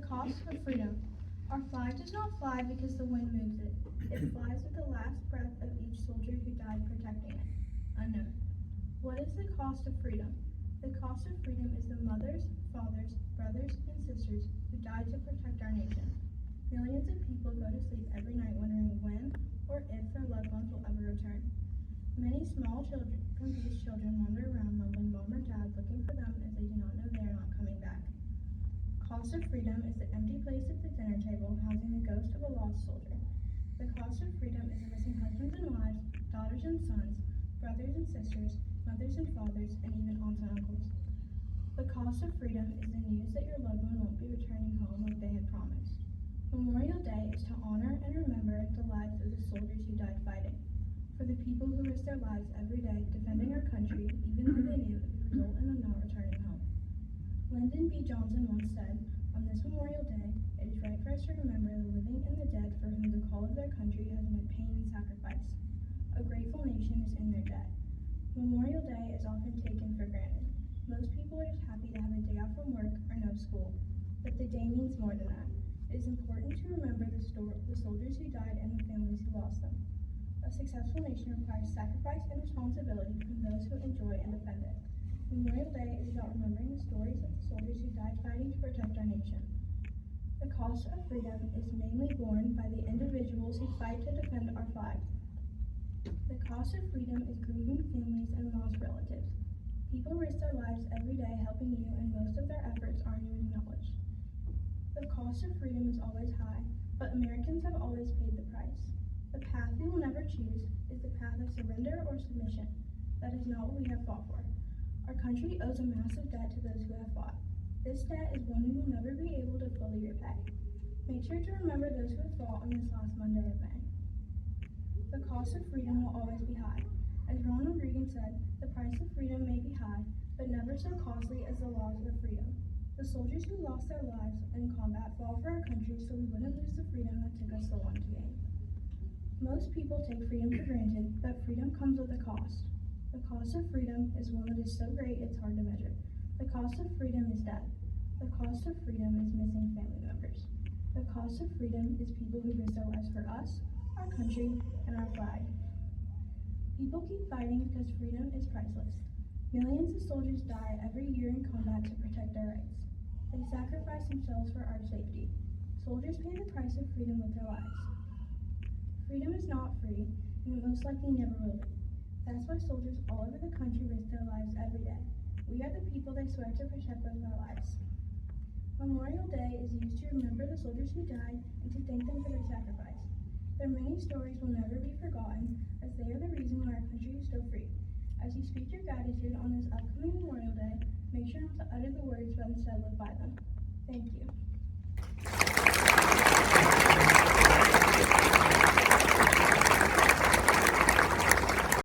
cost of freedom. Our flag does not fly because the wind moves it. It flies with the last breath of each soldier who died protecting it. Unknown. What is the cost of freedom? The cost of freedom is the mothers, fathers, brothers, and sisters who died to protect our nation. Millions of people go to sleep every night wondering when or if their loved ones will ever return. Many small children, confused children wander around mumbling mom or dad looking for them as they do not know they are not coming back. Cost of freedom is the empty place at the dinner table housing the ghost of a lost soldier. The cost of freedom is the missing husbands and wives, daughters and sons, brothers and sisters, mothers and fathers, and even aunts and uncles. The cost of freedom is the news that your loved one won't be returning home like they had promised. Memorial Day is to honor and remember the lives of the soldiers who died fighting. For the people who risk their lives every day defending our country, even though they knew it would result in them not returning home. Lyndon B. Johnson once said, "On this Memorial Day, it is right for us to remember the living and the dead for whom the call of their country has meant pain and sacrifice. A grateful nation is in their debt." Memorial Day is often taken for granted. Most people are just happy to have a day off from work or no school. But the day means more than that. It is important to remember the soldiers who died and the families who lost them. A successful nation requires sacrifice and responsibility from those who enjoy and defend it. Memorial Day is about remembering the stories of the soldiers who died fighting to protect our nation. The cost of freedom is mainly borne by the individuals who fight to defend our flag. The cost of freedom is grieving families and lost relatives. People risk their lives every day helping you, and most of their efforts aren't even acknowledged. The cost of freedom is always high, but Americans have always paid the price. The path we will never choose is the path of surrender or submission. That is not what we have fought for. Our country owes a massive debt to those who have fought. This debt is one we will never be able to fully repay. Make sure to remember those who have fought on this last Monday of May. The cost of freedom will always be high. As Ronald Reagan said, the price of freedom may be high, but never so costly as the loss of freedom. The soldiers who lost their lives in combat fought for our country so we wouldn't lose the freedom that took us so long to gain. Most people take freedom for granted, but freedom comes with a cost. The cost of freedom is one that is so great it's hard to measure. The cost of freedom is death. The cost of freedom is missing family members. The cost of freedom is people who risk their lives for us, our country, and our flag. People keep fighting because freedom is priceless. Millions of soldiers die every year in combat to protect our rights. They sacrifice themselves for our safety. Soldiers pay the price of freedom with their lives. Freedom is not free, and it most likely never will be. That's why soldiers all over the country risk their lives every day. We are the people they swear to protect with our lives. Memorial Day is used to remember the soldiers who died and to thank them for their sacrifice. Their many stories will never be forgotten, as they are the reason why our country is still free. As you speak your gratitude on this upcoming Memorial Day, make sure not to utter the words but instead live by them. Thank you.